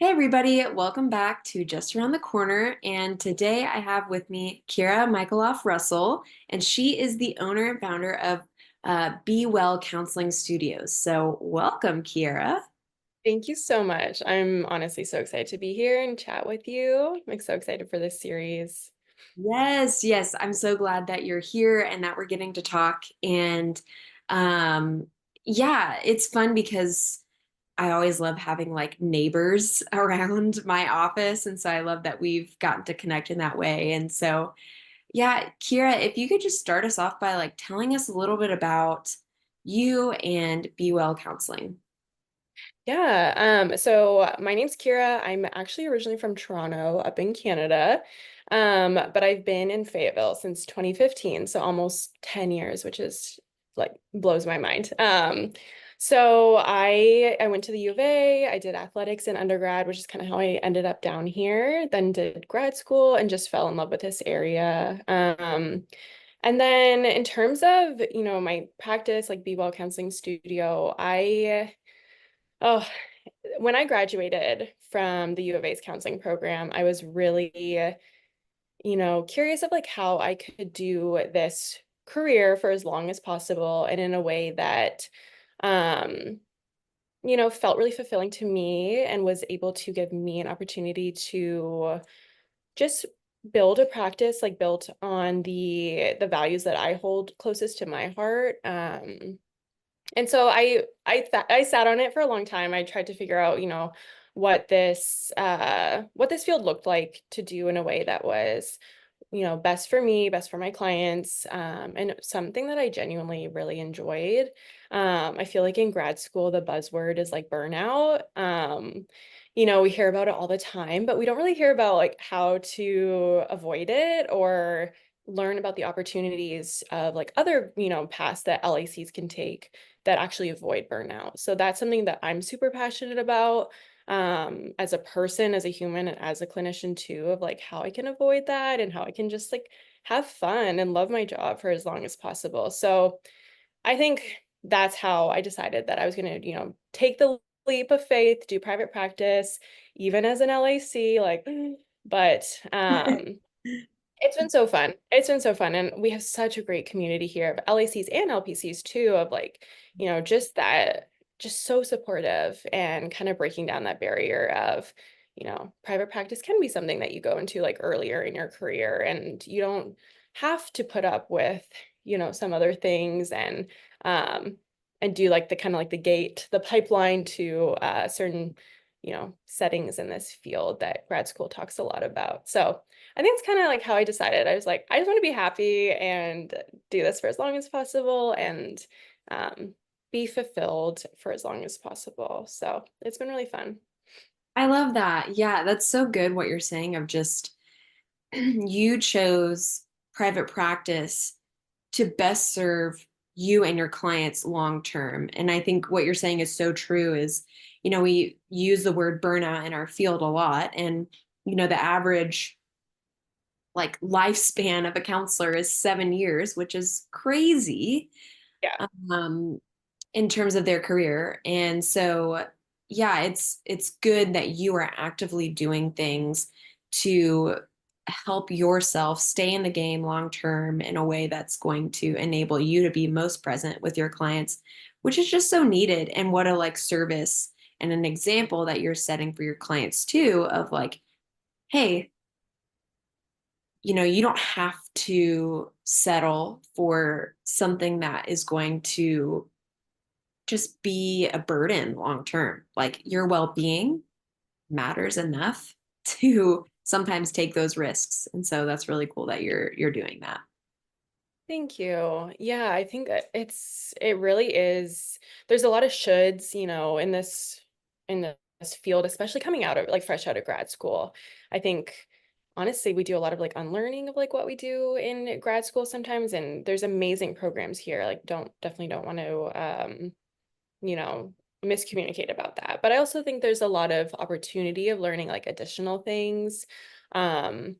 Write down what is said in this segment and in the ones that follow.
Hey everybody, welcome back to Just Around the Corner. And today I have with me Kiera Michailoff-Russell, and she is the owner and founder of Be Well Counseling Studios. So welcome, Kiera. Thank you so much. I'm honestly so excited to be here and chat with you. I'm so excited for this series. Yes, I'm so glad that you're here and that we're getting to talk. And um, yeah, it's fun because I always love having like neighbors around my office. And so I love that we've gotten to connect in that way. And so yeah, Kiera, if you could just start us off by like telling us a little bit about you and Be Well Counseling. So my name's Kiera. I'm actually originally from Toronto, up in Canada. But I've been in Fayetteville since 2015, so almost 10 years, which is like blows my mind. So I went to the U of A, I did athletics in undergrad, which is kind of how I ended up down here, then did grad school and just fell in love with this area. And then in terms of, my practice, like Be Well Counseling Studio, oh, when I graduated from the U of A's counseling program, I was really, curious of like how I could do this career for as long as possible and in a way that, um, felt really fulfilling to me and was able to give me an opportunity to just build a practice like built on the values that I hold closest to my heart. And so I sat on it for a long time. I tried to figure out, what this field looked like to do in a way that was, best for me, best for my clients, and something that I genuinely really enjoyed. I feel like in grad school, the buzzword is like burnout. We hear about it all the time, but we don't really hear about like how to avoid it or learn about the opportunities of like other, paths that LACs can take that actually avoid burnout. So that's something that I'm super passionate about as a person, as a human, and as a clinician too, of like how I can avoid that and how I can just like have fun and love my job for as long as possible. So I think that's how I decided that I was going to, take the leap of faith, do private practice, even as an LAC, like, but it's been so fun. It's been so fun. And we have such a great community here of LACs and LPCs too, of like, just that, just so supportive and kind of breaking down that barrier of, private practice can be something that you go into like earlier in your career and you don't have to put up with, some other things um and do like the kind of like the pipeline to certain, settings in this field that grad school talks a lot about. So I think it's kind of like how I decided. I was like, I just want to be happy and do this for as long as possible and um, be fulfilled for as long as possible. So it's been really fun. I love that. Yeah, that's so good what you're saying of just you chose private practice to best serve you and your clients long term. And I think what you're saying is so true is, we use the word burnout in our field a lot. And, the average like lifespan of a counselor is 7 years, which is crazy Yeah. um, in terms of their career. And so, yeah, it's good that you are actively doing things to help yourself stay in the game long term in a way that's going to enable you to be most present with your clients, which is just so needed. And what a like service and an example that you're setting for your clients too of like, hey, you don't have to settle for something that is going to just be a burden long term. Like your well-being matters enough to sometimes take those risks. And so that's really cool that you're doing that. Thank you. Yeah, I think that it really is. There's a lot of shoulds, in this field, especially coming out of like fresh out of grad school. I think honestly, we do a lot of like unlearning of like what we do in grad school sometimes, and there's amazing programs here. Like, definitely don't want to you know, miscommunicate about that. But I also think there's a lot of opportunity of learning like additional things. Um,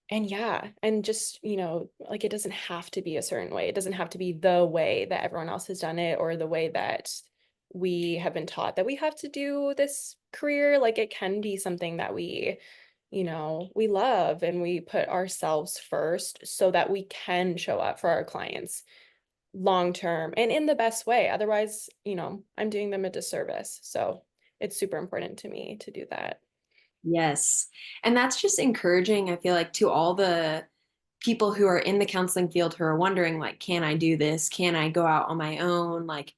and yeah, and just, like it doesn't have to be a certain way. It doesn't have to be the way that everyone else has done it or the way that we have been taught that we have to do this career. Like it can be something that we love and we put ourselves first so that we can show up for our clients long term and in the best way. Otherwise, I'm doing them a disservice. So it's super important to me to do that. Yes. And that's just encouraging, I feel like, to all the people who are in the counseling field who are wondering, like, can I do this? Can I go out on my own? Like,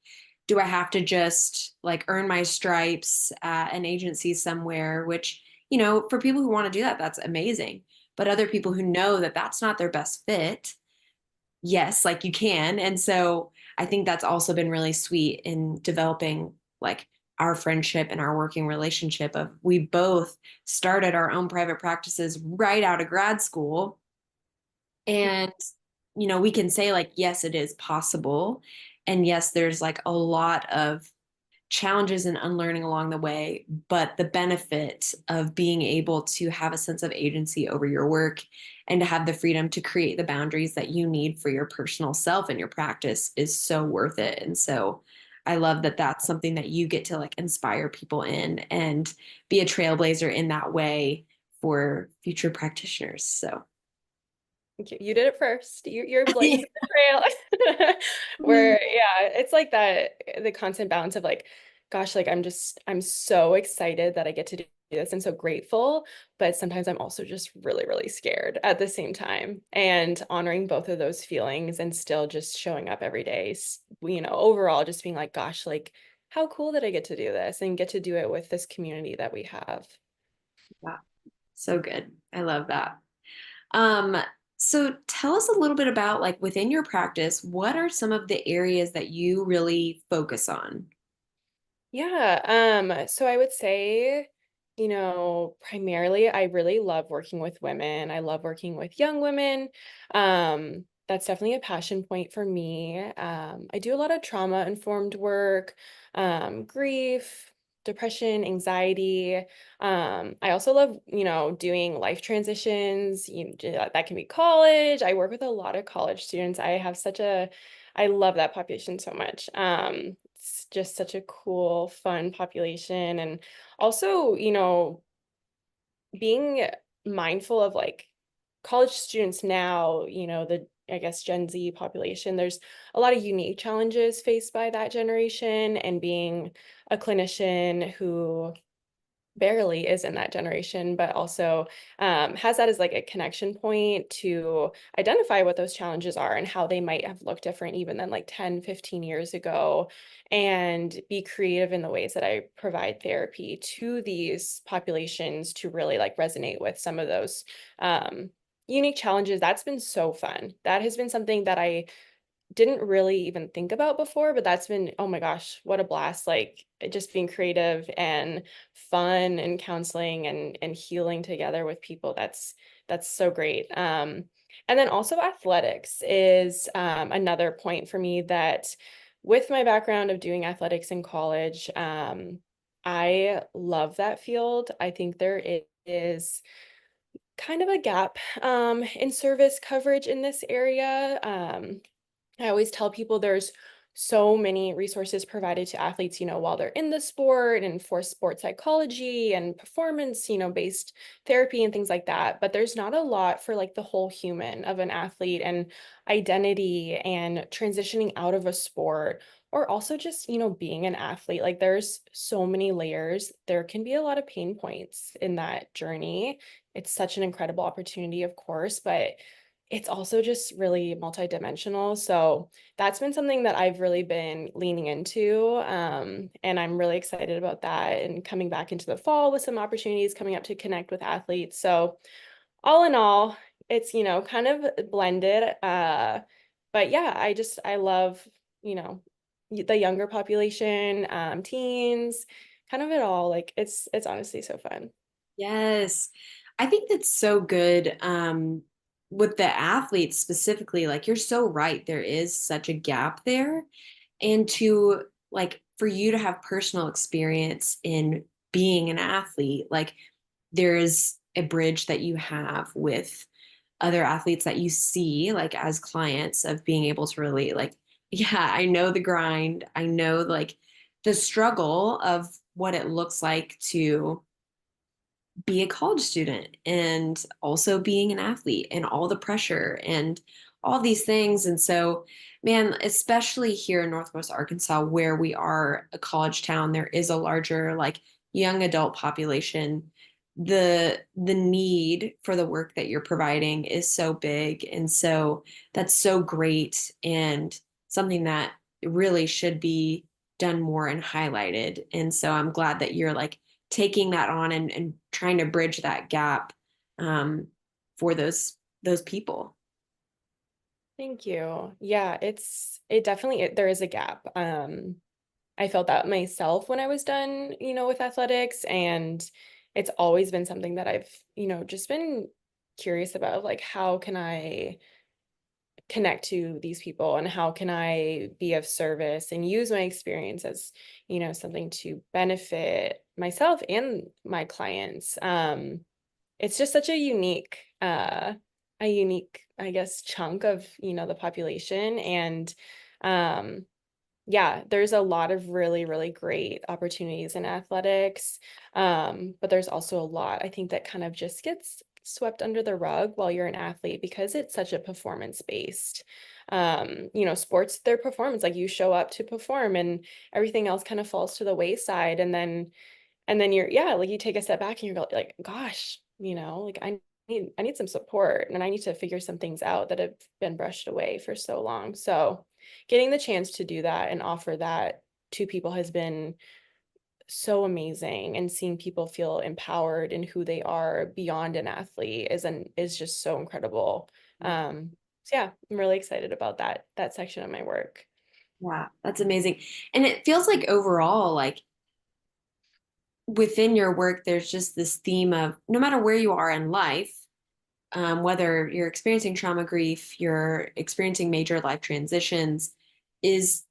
do I have to just like earn my stripes at an agency somewhere? Which, for people who want to do that, that's amazing. But other people who know that that's not their best fit, yes, like you can. And so I think that's also been really sweet in developing like our friendship and our working relationship of we both started our own private practices right out of grad school. And, we can say like, yes, it is possible. And yes, there's like a lot of challenges and unlearning along the way, but the benefit of being able to have a sense of agency over your work and to have the freedom to create the boundaries that you need for your personal self and your practice is so worth it. And so I love that that's something that you get to like inspire people in and be a trailblazer in that way for future practitioners. So You did it first. You're blazing the trail. Where, yeah, it's like that, the constant balance of like, gosh, like I'm so excited that I get to do this and so grateful, but sometimes I'm also just really, really scared at the same time. And honoring both of those feelings and still just showing up every day, overall just being like, gosh, like how cool that I get to do this and get to do it with this community that we have. yeah, so good. I love that. Um, so tell us a little bit about like within your practice, what are some of the areas that you really focus on? Yeah, so I would say, primarily I really love working with women. I love working with young women. That's definitely a passion point for me. I do a lot of trauma-informed work, grief, depression, anxiety. I also love, doing life transitions. That can be college. I work with a lot of college students. I love that population so much. It's just such a cool, fun population. And also, being mindful of like college students now, I guess Gen Z population, there's a lot of unique challenges faced by that generation. And being a clinician who barely is in that generation, but also has that as like a connection point to identify what those challenges are and how they might have looked different even than like 10, 15 years ago, and be creative in the ways that I provide therapy to these populations to really like resonate with some of those unique challenges. That's been so fun. That has been something that I didn't really even think about before, but that's been, oh my gosh, what a blast. Like just being creative and fun and counseling and healing together with people. That's so great. And then also athletics is another point for me that with my background of doing athletics in college, I love that field. I think there is kind of a gap in service coverage in this area. I always tell people there's so many resources provided to athletes, while they're in the sport and for sports psychology and performance, based therapy and things like that. But there's not a lot for like the whole human of an athlete and identity and transitioning out of a sport or also just, being an athlete. Like there's so many layers. There can be a lot of pain points in that journey. It's such an incredible opportunity, of course, but it's also just really multidimensional. So that's been something that I've really been leaning into. And I'm really excited about that and coming back into the fall with some opportunities coming up to connect with athletes. So all in all, it's, kind of blended. But yeah, I love, you know, the younger population, teens, kind of it all. Like it's honestly so fun. Yes. I think that's so good. With the athletes specifically, like you're so right. There is such a gap there. And to like for you to have personal experience in being an athlete, like there is a bridge that you have with other athletes that you see like as clients of being able to relate like, yeah, I know the grind. I know like the struggle of what it looks like to be a college student and also being an athlete and all the pressure and all these things. And so, man, especially here in Northwest Arkansas, where we are a college town, there is a larger like young adult population. The need for the work that you're providing is so big. And so that's so great and something that really should be done more and highlighted. And so I'm glad that you're like taking that on and trying to bridge that gap um, for those people. Thank you. Yeah, it definitely there is a gap. I felt that myself when I was done, with athletics, and it's always been something that I've, just been curious about, like how can I connect to these people and how can I be of service and use my experience as, something to benefit myself and my clients. It's just such a unique, I guess, chunk of, the population. And yeah, there's a lot of really, really great opportunities in athletics. But there's also a lot, I think, that kind of just gets swept under the rug while you're an athlete because it's such a performance based. Sports, their performance, like you show up to perform and everything else kind of falls to the wayside. And then you're, yeah, like you take a step back and you're like, gosh, like I need some support and I need to figure some things out that have been brushed away for so long. So getting the chance to do that and offer that to people has been so amazing, and seeing people feel empowered in who they are beyond an athlete is just so incredible. So yeah, I'm really excited about that section of my work. Yeah, that's amazing. And it feels like overall, like within your work, there's just this theme of no matter where you are in life, whether you're experiencing trauma, grief, you're experiencing major life transitions, is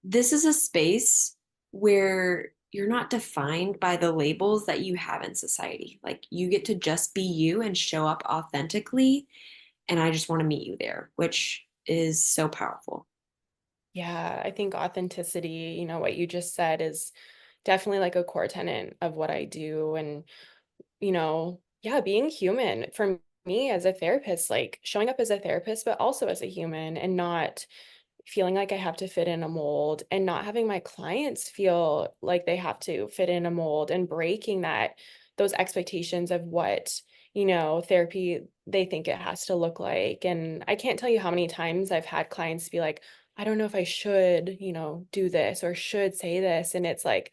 this is a space where you're not defined by the labels that you have in society. Like you get to just be you and show up authentically. And I just want to meet you there, which is so powerful. Yeah, I think authenticity, what you just said is definitely like a core tenet of what I do. And yeah, being human for me as a therapist, like showing up as a therapist, but also as a human, and not feeling like I have to fit in a mold, and not having my clients feel like they have to fit in a mold, and breaking those expectations of what, therapy they think it has to look like. And I can't tell you how many times I've had clients be like, I don't know if I should, do this or should say this. And it's like,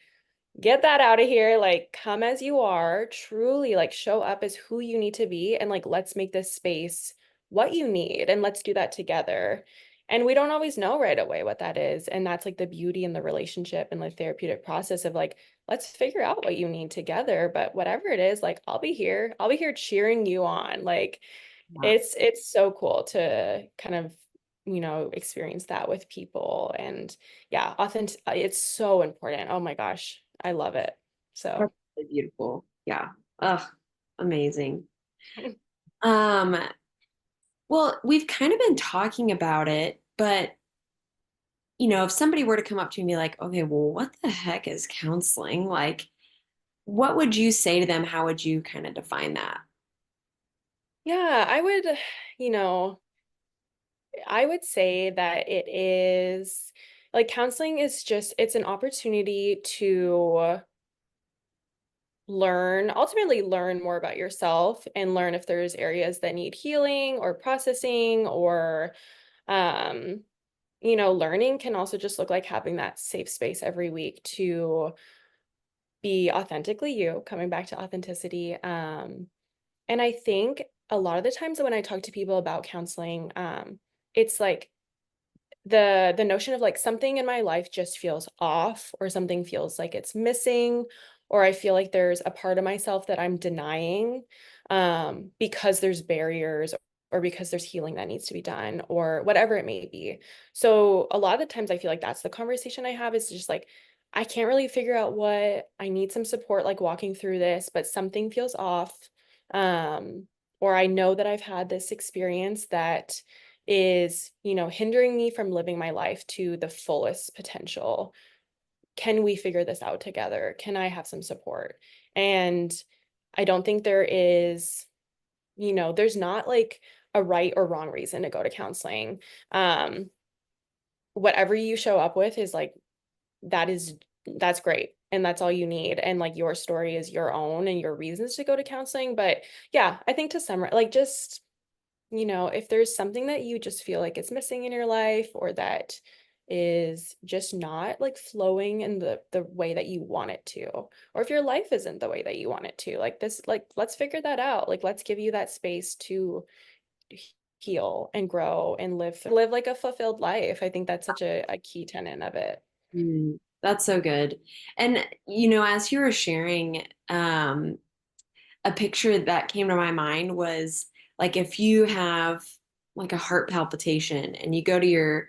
get that out of here. Like, come as you are, truly, like, show up as who you need to be. And, like, let's make this space what you need. And let's do that together. And we don't always know right away what that is. And that's like the beauty in the relationship and the therapeutic process of like, let's figure out what you need together. But whatever it is, like, I'll be here. I'll be here cheering you on. Like, Yeah. it's so cool to kind of, experience that with people. And yeah, authentic, it's so important. Oh my gosh, I love it. That's So really beautiful. Yeah. Ugh, amazing. Um, well, we've kind of been talking about it, but if somebody were to come up to me and be like, okay, well, what the heck is counseling? Like, what would you say to them? How would you kind of define that? yeah, you know, I would say that it is like counseling is just, it's an opportunity to ultimately learn more about yourself and learn if there's areas that need healing or processing or, um, learning can also just look like having that safe space every week to be authentically you, coming back to authenticity. And I think a lot of the times when I talk to people about counseling, it's like the notion of like something in my life just feels off, or something feels like it's missing, or I feel like there's a part of myself that I'm denying, because there's barriers, or because there's healing that needs to be done, or whatever it may be. So a lot of the times I feel like that's the conversation I have, is just like I can't really figure out what I need, some support like walking through this, but something feels off. um or I know that I've had this experience that is, hindering me from living my life to the fullest potential. can we figure this out together? Can I have some support? And I don't think there is, there's not like a right or wrong reason to go to counseling. Um, Whatever you show up with is like, that is, that's great. And that's all you need. And like your story is your own and your reasons to go to counseling. But yeah, I think to summarize, like just, if there's something that you just feel like it's missing in your life or that is just not like flowing in the way that you want it to, or if your life isn't the way that you want it to, like this, like let's figure that out. Like let's give you that space to heal and grow and live like a fulfilled life. I think that's such a key tenet of it. That's so good. And as you were sharing, a picture that came to my mind was like if you have like a heart palpitation and you go to your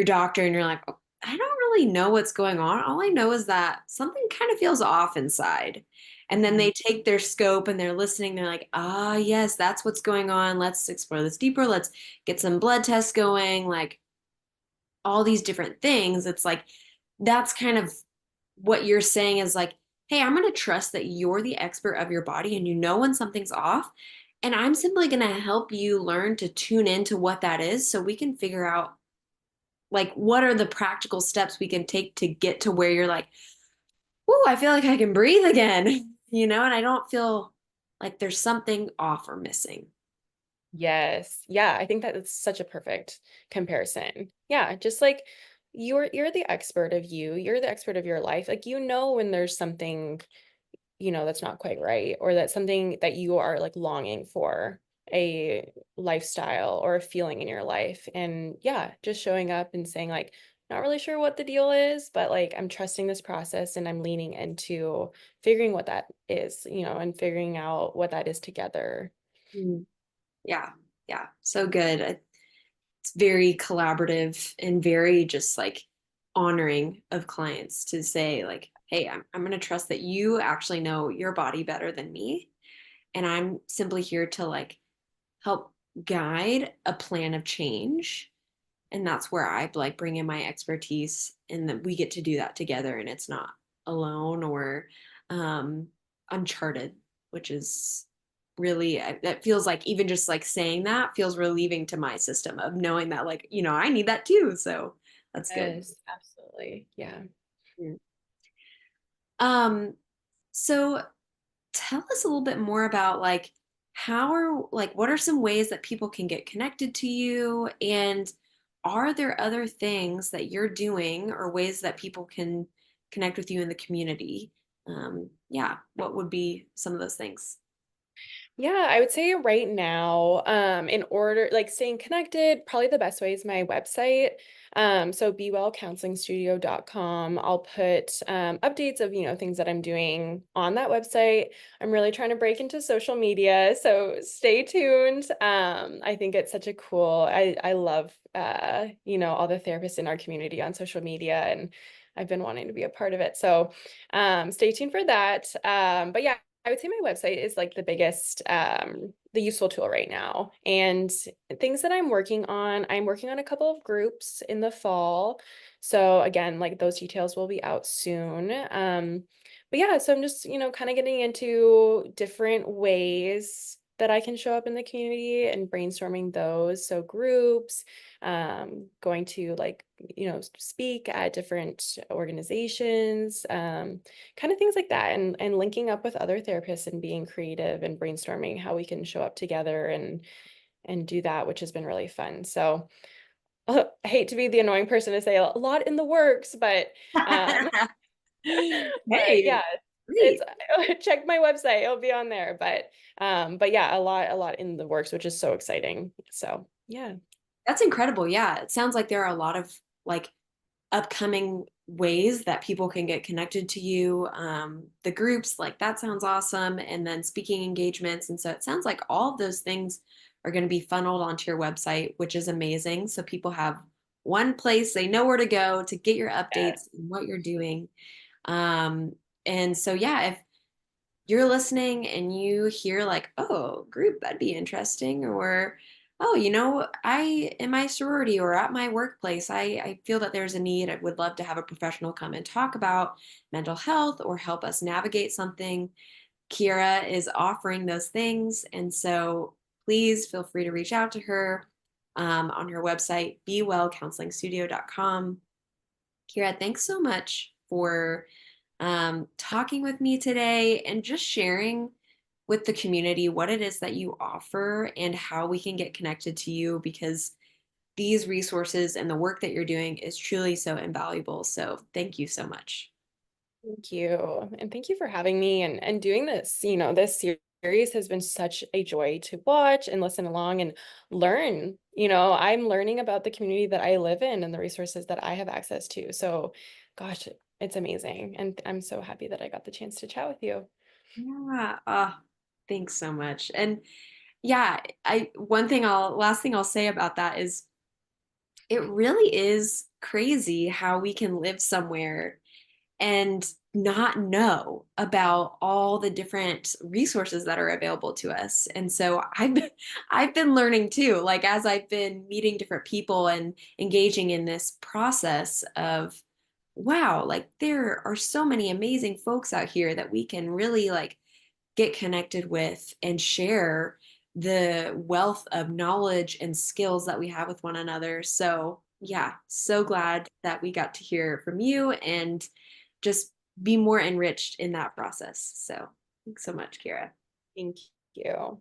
doctor and you're like, "Oh, I don't really know what's going on. All I know is that something kind of feels off inside." And then Mhm. they take their scope and they're listening. They're like, "Ah, yes, that's what's going on. Let's explore this deeper. Let's get some blood tests going." Like all these different things. It's like that's kind of what you're saying is like, hey, I'm going to trust that you're the expert of your body and you know when something's off. And I'm simply going to help you learn to tune into what that is so we can figure out like what are the practical steps we can take to get to where you're like, oh, I feel like I can breathe again, and I don't feel like there's something off or missing. Yes. Yeah, I think that is such a perfect comparison. Yeah, just like you're the expert of you, you're the expert of your life. Like when there's something, that's not quite right, or that's something that you are like longing for, a lifestyle or a feeling in your life. And yeah, just showing up and saying like, not really sure what the deal is, but like I'm trusting this process and I'm leaning into figuring what that is, and figuring out what that is together. Mm. Yeah. Yeah. So good. It's very collaborative and very just like honoring of clients to say like, hey, I'm going to trust that you actually know your body better than me. And I'm simply here to like help guide a plan of change. And that's where I like bring in my expertise and that we get to do that together and it's not alone or um, uncharted, which is really, that feels like even just like saying that feels relieving to my system of knowing that like, I need that too. So that's good. Yes, absolutely. Yeah. Mm. Um, so tell us a little bit more about like what are some ways that people can get connected to you and are there other things that you're doing or ways that people can connect with you in the community? Yeah, what would be some of those things? Yeah, I would say right now, in order, like staying connected, probably the best way is my website. So bewellcounselingstudio.com. I'll put updates of, things that I'm doing on that website. I'm really trying to break into social media, so stay tuned. I think it's such a cool, I love all the therapists in our community on social media, and I've been wanting to be a part of it. So stay tuned for that. But yeah, I would say my website is like the useful tool right now. And things that I'm working on a couple of groups in the fall. So again, like those details will be out soon. But yeah, so I'm just, kind of getting into different ways that I can show up in the community and brainstorming those. So groups, going to like, speak at different organizations, kind of things like that, and linking up with other therapists and being creative and brainstorming how we can show up together and do that, which has been really fun. So I hate to be the annoying person to say a lot in the works, um but Hey, yeah, it's great. check my website, it'll be on there. But yeah, a lot in the works, which is so exciting. So yeah. That's incredible. Yeah, it sounds like there are a lot of like upcoming ways that people can get connected to you. The groups, like that sounds awesome. And then speaking engagements. And so it sounds like all of those things are going to be funneled onto your website, which is amazing. So people have one place they know where to go to get your updates and what you're doing. Um, and so, yeah, if you're listening and you hear like, oh, group, that'd be interesting, or oh, I in my sorority or at my workplace, I feel that there's a need. I would love to have a professional come and talk about mental health or help us navigate something. Kiera is offering those things. And so please feel free to reach out to her on her website, bewellcounselingstudio.com. Kiera, thanks so much for talking with me today and just sharing with the community what it is that you offer and how we can get connected to you because these resources and the work that you're doing is truly so invaluable. So thank you so much. Thank you. And thank you for having me and doing this. This series has been such a joy to watch and listen along and learn. I'm learning about the community that I live in and the resources that I have access to. So, gosh, it's amazing. And I'm so happy that I got the chance to chat with you. Yeah. Thanks so much. And yeah, I one thing I'll last thing I'll say about that is it really is crazy how we can live somewhere and not know about all the different resources that are available to us. And so I've been learning too, like as I've been meeting different people and engaging in this process of wow, like there are so many amazing folks out here that we can really like get connected with and share the wealth of knowledge and skills that we have with one another. So, yeah, so glad that we got to hear from you and just be more enriched in that process. So, thanks so much, Kira. Thank you.